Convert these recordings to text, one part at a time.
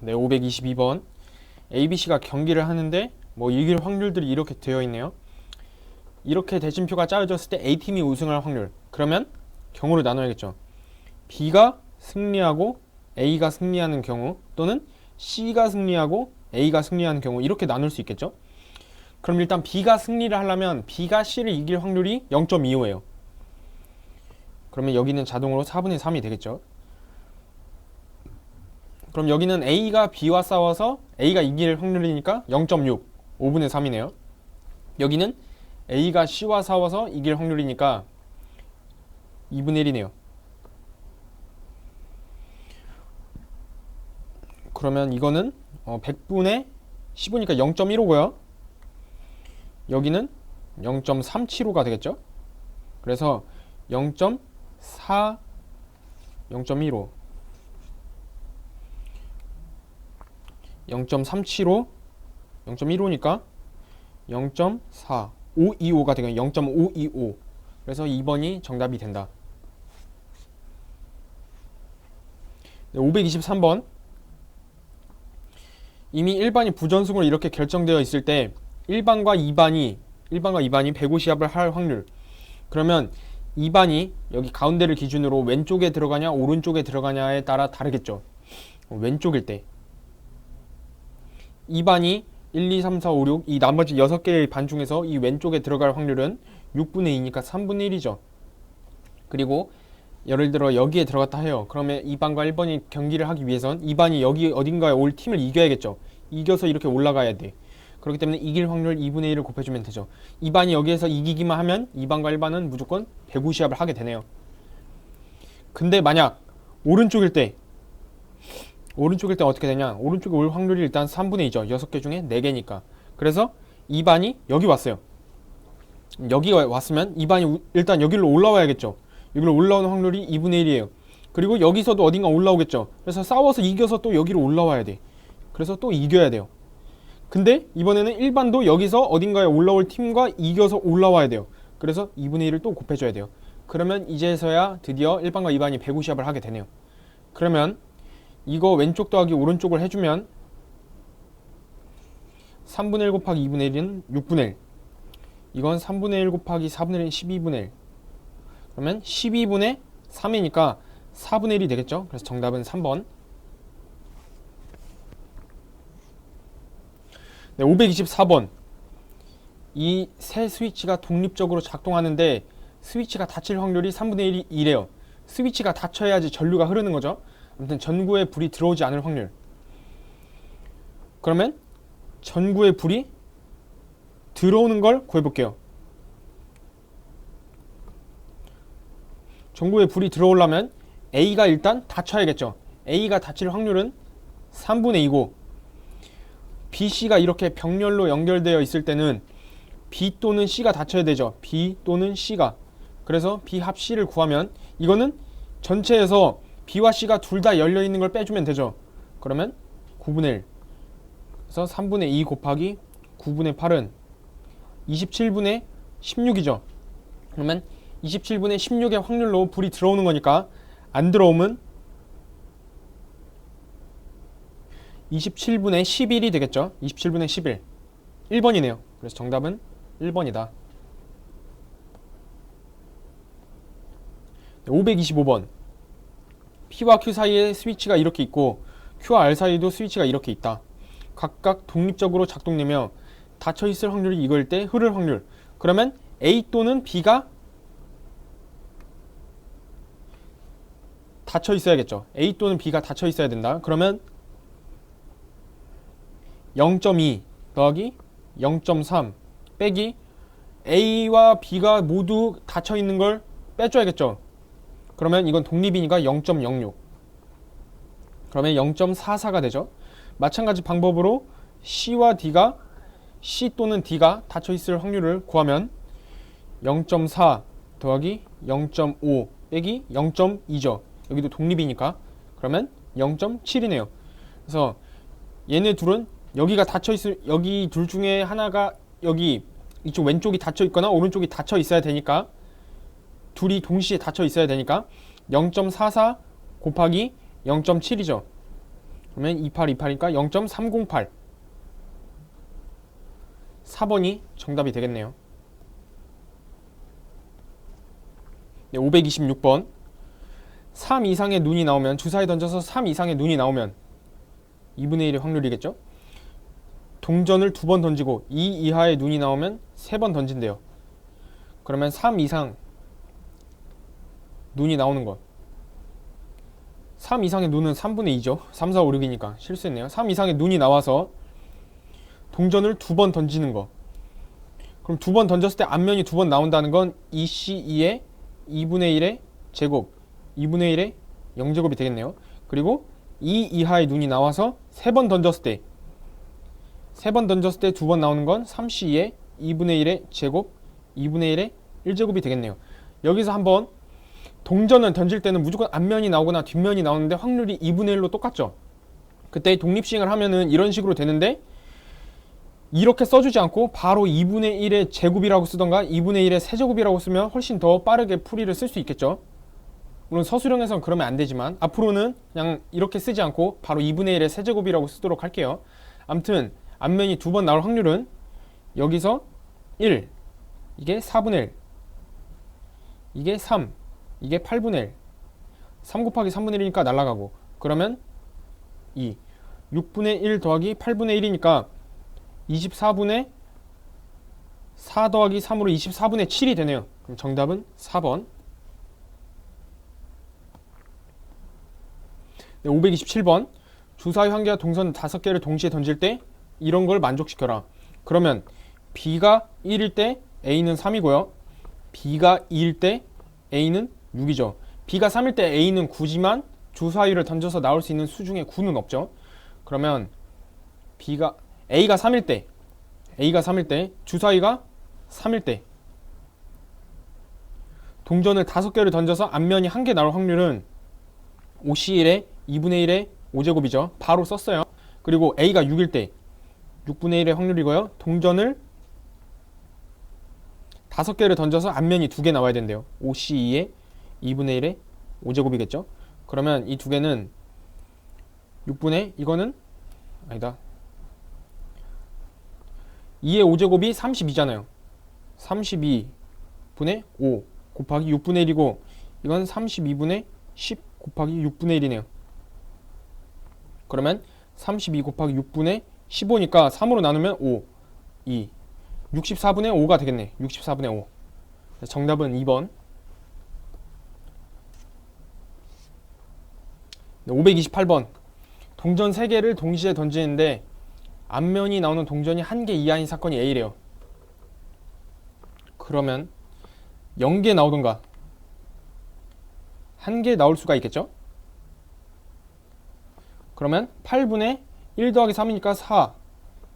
네, 522번. ABC가 경기를 하는데 뭐 이길 확률들이 이렇게 되어 있네요. 이렇게 대진표가 짜여졌을 때 A팀이 우승할 확률. 그러면 경우를 나눠야겠죠. B가 승리하고 A가 승리하는 경우, 또는 C가 승리하고 A가 승리하는 경우, 이렇게 나눌 수 있겠죠. 그럼 일단 B가 승리를 하려면 B가 C를 이길 확률이 0.25예요. 그러면 여기는 자동으로 4분의 3이 되겠죠. 그럼 여기는 A가 B와 싸워서 A가 이길 확률이니까 0.6, 5분의 3이네요. 여기는 A가 C와 싸워서 이길 확률이니까 2분의 1이네요. 그러면 이거는 100분의 15니까 0.15고요. 여기는 0.375가 되겠죠. 그래서 0.4, 0.15, 0.375, 0.15니까 0.4, 525가 되면 0.525. 그래서 2번이 정답이 된다. 네, 523번. 이미 1반이 부전승으로 이렇게 결정되어 있을 때 1반과 2반이 150합을 할 확률. 그러면 2반이 여기 가운데를 기준으로 왼쪽에 들어가냐 오른쪽에 들어가냐에 따라 다르겠죠. 왼쪽일 때 2반이 1, 2, 3, 4, 5, 6 이 나머지 6개의 반 중에서 이 왼쪽에 들어갈 확률은 6분의 2니까 3분의 1이죠. 그리고 예를 들어 여기에 들어갔다 해요. 그러면 2반과 1번이 경기를 하기 위해선 2반이 여기 어딘가에 올 팀을 이겨야겠죠. 이겨서 이렇게 올라가야 돼. 그렇기 때문에 이길 확률 2분의 1을 곱해주면 되죠. 2반이 여기에서 이기기만 하면 2반과 1반은 무조건 150합을 하게 되네요. 근데 만약 오른쪽일 때 어떻게 되냐? 오른쪽에 올 확률이 일단 3분의 2죠. 6개 중에 4개니까. 그래서 2반이 여기 왔어요. 여기 왔으면 2반이 일단 여기로 올라와야겠죠. 여기로 올라오는 확률이 2분의 1이에요. 그리고 여기서도 어딘가 올라오겠죠. 그래서 싸워서 이겨서 또 여기로 올라와야 돼. 그래서 또 이겨야 돼요. 근데 이번에는 1반도 여기서 어딘가에 올라올 팀과 이겨서 올라와야 돼요. 그래서 2분의 1을 또 곱해줘야 돼요. 그러면 이제서야 드디어 1반과 2반이 150합을 하게 되네요. 그러면 이거 왼쪽 더하기 오른쪽을 해주면 3분의 1 곱하기 2분의 1은 6분의 1. 이건 3분의 1 곱하기 4분의 1은 12분의 1. 그러면 12분의 3이니까 4분의 1이 되겠죠. 그래서 정답은 3번. 네, 524번. 이 세 스위치가 독립적으로 작동하는데 스위치가 닫힐 확률이 3분의 1이래요. 스위치가 닫혀야지 전류가 흐르는 거죠. 아무튼 전구에 불이 들어오지 않을 확률. 그러면 전구에 불이 들어오는 걸 구해볼게요. 전구에 불이 들어오려면 A가 일단 닫혀야겠죠. A가 닫힐 확률은 3분의 2고 BC가 이렇게 병렬로 연결되어 있을 때는 B 또는 C가 닫혀야 되죠. B 또는 C가. 그래서 B 합 C를 구하면 이거는 전체에서 B와 C가 둘 다 열려있는 걸 빼주면 되죠. 그러면 9분의 1. 그래서 3분의 2 곱하기 9분의 8은 27분의 16이죠. 그러면 27분의 16의 확률로 불이 들어오는 거니까 안 들어오면 27분의 11이 되겠죠. 27분의 11. 1번이네요. 그래서 정답은 1번이다. 525번. P와 Q 사이에 스위치가 이렇게 있고 Q와 R 사이에도 스위치가 이렇게 있다. 각각 독립적으로 작동되며 닫혀있을 확률이 이거일 때 흐를 확률. 그러면 A 또는 B가 닫혀 있어야겠죠. A 또는 B가 닫혀 있어야 된다. 그러면 0.2 더하기 0.3 빼기 A와 B가 모두 닫혀 있는 걸 빼줘야겠죠. 그러면 이건 독립이니까 0.06. 그러면 0.44가 되죠. 마찬가지 방법으로 C와 D가 C 또는 D가 닫혀 있을 확률을 구하면 0.4 더하기 0.5 빼기 0.2죠. 여기도 독립이니까. 그러면 0.7이네요. 그래서 얘네 둘은 여기가 닫혀 있을 여기 둘 중에 하나가 여기 이쪽 왼쪽이 닫혀 있거나 오른쪽이 닫혀 있어야 되니까 둘이 동시에 닫혀 있어야 되니까 0.44 곱하기 0.7이죠. 그러면 2828이니까 0.308. 4번이 정답이 되겠네요. 네, 526번. 3 이상의 눈이 나오면, 주사위 던져서 3 이상의 눈이 나오면 2분의 1의 확률이겠죠? 동전을 2번 던지고 2 이하의 눈이 나오면 3번 던진대요. 그러면 3 이상 눈이 나오는 것. 3 이상의 눈은 3분의 2죠. 3, 4, 5, 6이니까 실수했네요. 3 이상의 눈이 나와서 동전을 2번 던지는 거. 그럼 2번 던졌을 때 앞면이 2번 나온다는 건 2C2의 2분의 1의 제곱, 2분의 1의 0제곱이 되겠네요. 그리고 2 이하의 눈이 나와서 3번 던졌을 때 2번 나오는 건 3C2의 2분의 1의 제곱, 2분의 1의 1제곱이 되겠네요. 여기서 한번 동전을 던질 때는 무조건 앞면이 나오거나 뒷면이 나오는데 확률이 2분의 1로 똑같죠. 그때 독립시행을 하면은 이런 식으로 되는데, 이렇게 써주지 않고 바로 2분의 1의 제곱이라고 쓰던가 2분의 1의 세제곱이라고 쓰면 훨씬 더 빠르게 풀이를 쓸 수 있겠죠. 물론 서술형에서는 그러면 안 되지만 앞으로는 그냥 이렇게 쓰지 않고 바로 2분의 1의 세제곱이라고 쓰도록 할게요. 아무튼 앞면이 2번 나올 확률은 여기서 1, 이게 4분의 1, 이게 3, 이게 8분의 1, 3 곱하기 3분의 1이니까 날아가고, 그러면 2, 6분의 1 더하기 8분의 1이니까 24분의 4 더하기 3으로 24분의 7이 되네요. 그럼 정답은 4번. 네, 527번. 주사위 1개와 동전 5개를 동시에 던질 때 이런 걸 만족시켜라. 그러면 B가 1일 때 A는 3이고요. B가 2일 때 A는 6이죠. B가 3일 때 A는 9지만 주사위를 던져서 나올 수 있는 수 중에 9는 없죠. 그러면 A가 3일 때 주사위가 3일 때 동전을 5개를 던져서 앞면이 1개 나올 확률은 5C1의 2분의 1의 5제곱이죠. 바로 썼어요. 그리고 A가 6일 때 6분의 1의 확률이고요. 동전을 5개를 던져서 앞면이 2개 나와야 된대요. 5C2의 2분의 1의 5제곱이겠죠. 그러면 이 두 개는 6분의, 이거는 아니다, 2의 5제곱이 32잖아요. 32분의 5 곱하기 6분의 1이고, 이건 32분의 10 곱하기 6분의 1이네요. 그러면 32 곱하기 6분의 15니까 3으로 나누면 5, 2, 64분의 5가 되겠네. 64분의 5. 정답은 2번. 528번. 동전 3개를 동시에 던지는데 앞면이 나오는 동전이 1개 이하인 사건이 A래요. 그러면 0개 나오던가 1개 나올 수가 있겠죠? 그러면 8분의 1 더하기 3이니까 4,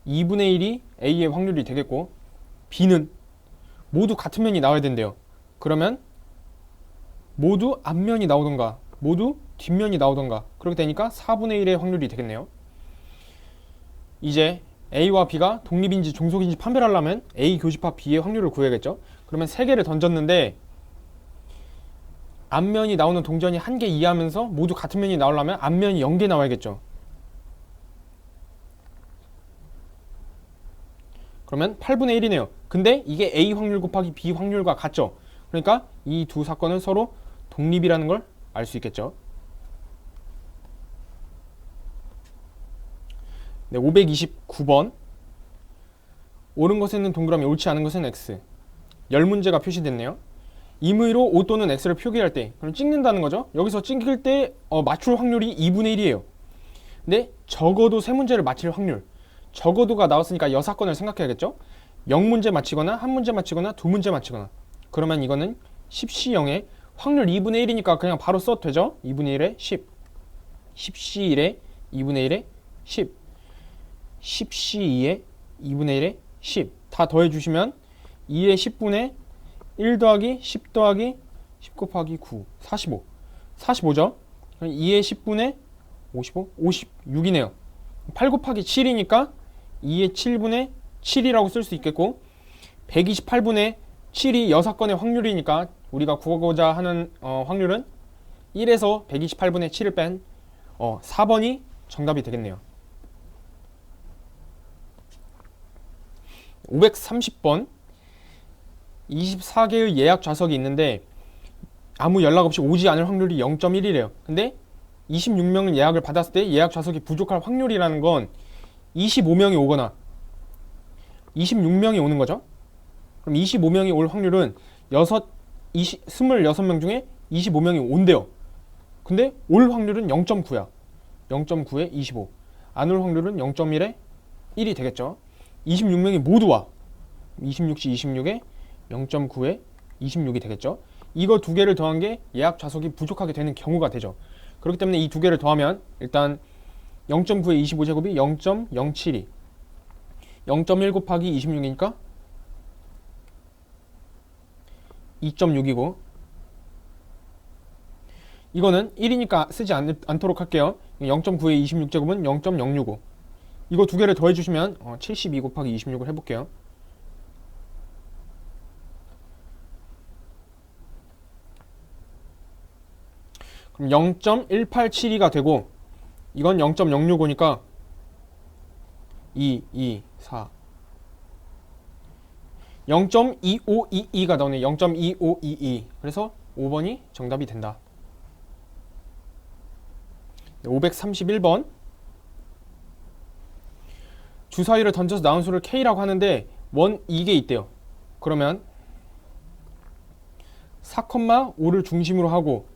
2분의 1이 A의 확률이 되겠고, B는 모두 같은 면이 나와야 된대요. 그러면 모두 앞면이 나오던가 모두 뒷면이 나오던가 그렇게 되니까 4분의 1의 확률이 되겠네요. 이제 A와 B가 독립인지 종속인지 판별하려면 A 교집합 B의 확률을 구해야겠죠. 그러면 3개를 던졌는데 앞면이 나오는 동전이 1개 이하면서 모두 같은 면이 나오려면 앞면이 0개 나와야겠죠. 그러면 8분의 1이네요. 근데 이게 A 확률 곱하기 B 확률과 같죠. 그러니까 이 두 사건은 서로 독립이라는 걸 알 수 있겠죠. 네, 529번. 옳은 것에는 동그라미, 옳지 않은 것은 X. 10문제가 표시됐네요. 임의로 O 또는 X를 표기할 때, 그럼 찍는다는 거죠. 여기서 찍을 때 맞출 확률이 2분의 1이에요. 근데 적어도 3문제를 맞힐 확률, 적어도가 나왔으니까 여사건을 생각해야겠죠. 0문제 맞히거나 1문제 맞히거나 2문제 맞히거나. 그러면 이거는 10C0에 확률 2분의 1이니까 그냥 바로 써도 되죠. 2분의 1에 10, 10C1에 2분의 1에 10, 10C2에 2분의 1에 10 다 더해주시면 2의 10분의 1 더하기 10 더하기 10 곱하기 9, 45, 45죠. 2의 10분의 55, 56이네요. 8 곱하기 7이니까 2의 7분의 7이라고 쓸 수 있겠고, 128분의 7이 6건의 확률이니까 우리가 구하고자 하는 확률은 1에서 128분의 7을 뺀 4번이 정답이 되겠네요. 530번 24개의 예약 좌석이 있는데 아무 연락 없이 오지 않을 확률이 0.1이래요. 근데 26명을 예약을 받았을 때 예약 좌석이 부족할 확률이라는 건 25명이 오거나 26명이 오는 거죠. 그럼 25명이 올 확률은 26명 중에 25명이 온대요. 근데 올 확률은 0.9야. 0.9에 25. 안 올 확률은 0.1에 1이 되겠죠. 26명이 모두 와. 26시 26에 0.9에 26이 되겠죠. 이거 두 개를 더한 게 예약 좌석이 부족하게 되는 경우가 되죠. 그렇기 때문에 이 두 개를 더하면 일단 0.9에 25제곱이 0.072. 0.1 곱하기 26이니까 2.6이고 이거는 1이니까 쓰지 않도록 할게요. 0.9에 26제곱은 0.065. 이거 두 개를 더해주시면 72 곱하기 26을 해볼게요. 그럼 0.1872가 되고 이건 0.065니까 2, 2, 4 0.2522가 나오네. 0.2522. 그래서 5번이 정답이 된다. 531번 주사위를 던져서 나온 수를 K라고 하는데 원 2개 있대요. 그러면 4,5를 중심으로 하고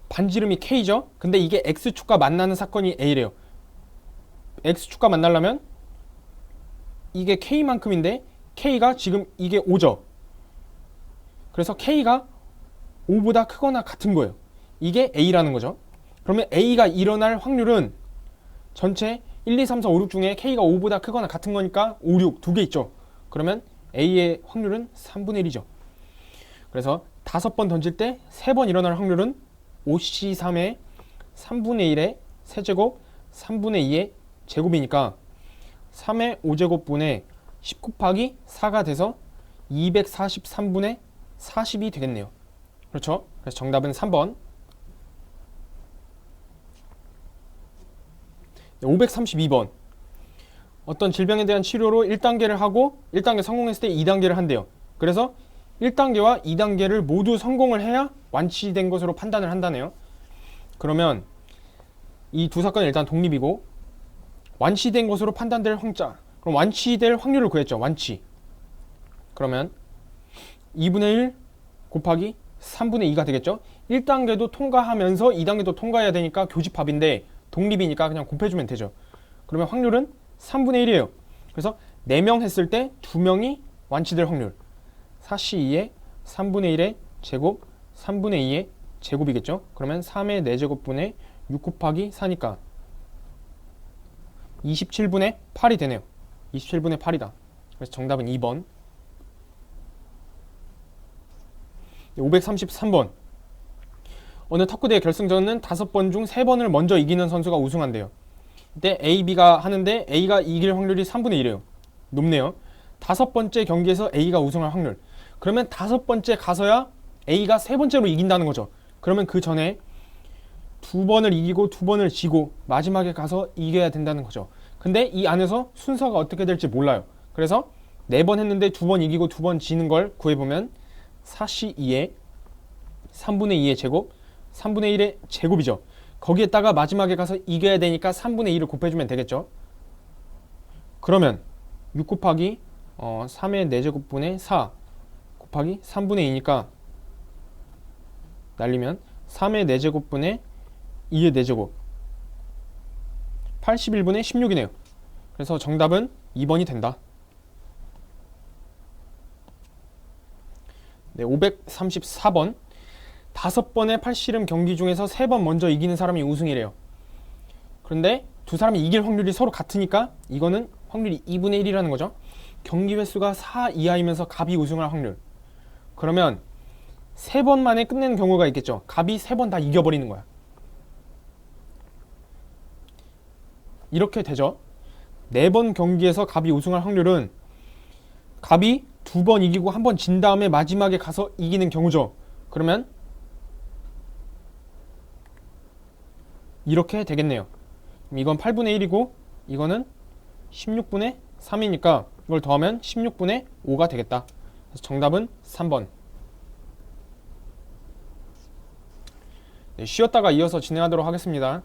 반지름이 K죠? 근데 이게 X축과 만나는 사건이 A래요. X축과 만나려면 이게 K만큼인데 K가 지금 이게 5죠. 그래서 K가 5보다 크거나 같은 거예요. 이게 A라는 거죠. 그러면 A가 일어날 확률은 전체 1, 2, 3, 4, 5, 6 중에 K가 5보다 크거나 같은 거니까 5, 6 두 개 있죠. 그러면 A의 확률은 3분의 1이죠. 그래서 5번 던질 때 3번 일어날 확률은 5C3의 3분의 1의 세제곱 3분의 2의 제곱이니까 3의 5제곱분의 10 곱하기 4가 돼서 243분의 40이 되겠네요. 그렇죠? 그래서 정답은 3번. 532번 어떤 질병에 대한 치료로 1단계를 하고 1단계 성공했을 때 2단계를 한대요. 그래서 1단계와 2단계를 모두 성공을 해야 완치된 것으로 판단을 한다네요. 그러면 이 두 사건은 일단 독립이고 완치된 것으로 판단될 황자, 그럼 완치될 확률을 구했죠. 완치. 그러면 2분의 1 곱하기 3분의 2가 되겠죠. 1단계도 통과하면서 2단계도 통과해야 되니까 교집합인데 독립이니까 그냥 곱해주면 되죠. 그러면 확률은 3분의 1이에요. 그래서 4명 했을 때 2명이 완치될 확률 4C2의 3분의 1의 제곱 3분의 2의 제곱이겠죠. 그러면 3의 4제곱분의 6 곱하기 4니까 27분의 8이 되네요. 27분의 8이다. 그래서 정답은 2번. 533번 어느 탁구대회 결승전은 5번 중 3번을 먼저 이기는 선수가 우승한대요. 이때 A, B가 하는데 A가 이길 확률이 3분의 1이에요. 높네요. 5번째 경기에서 A가 우승할 확률. 그러면 5번째 가서야 A가 3번째로 이긴다는 거죠. 그러면 그 전에 2번을 이기고 2번을 지고 마지막에 가서 이겨야 된다는 거죠. 근데 이 안에서 순서가 어떻게 될지 몰라요. 그래서 4번 했는데 2번 이기고 2번 지는 걸 구해보면 4C2의 3분의 2의 제곱 3분의 1의 제곱이죠. 거기에다가 마지막에 가서 이겨야 되니까 3분의 2를 곱해주면 되겠죠. 그러면 6 곱하기 3의 4제곱분의 4 곱하기 3분의 2니까 날리면 3의 4제곱분의 2의 4제곱 81분의 16이네요. 그래서 정답은 2번이 된다. 네, 534번 5번의 팔씨름 경기 중에서 3번 먼저 이기는 사람이 우승이래요. 그런데 두 사람이 이길 확률이 서로 같으니까 이거는 확률이 2분의 1이라는 거죠. 경기 횟수가 4 이하이면서 갑이 우승할 확률. 그러면 3번 만에 끝내는 경우가 있겠죠. 갑이 3번 다 이겨버리는 거야. 이렇게 되죠. 4번 경기에서 갑이 우승할 확률은 갑이 2번 이기고 1번 진 다음에 마지막에 가서 이기는 경우죠. 그러면 이렇게 되겠네요. 그럼 이건 8분의 1이고 이거는 16분의 3이니까 이걸 더하면 16분의 5가 되겠다. 그래서 정답은 3번. 네, 쉬었다가 이어서 진행하도록 하겠습니다.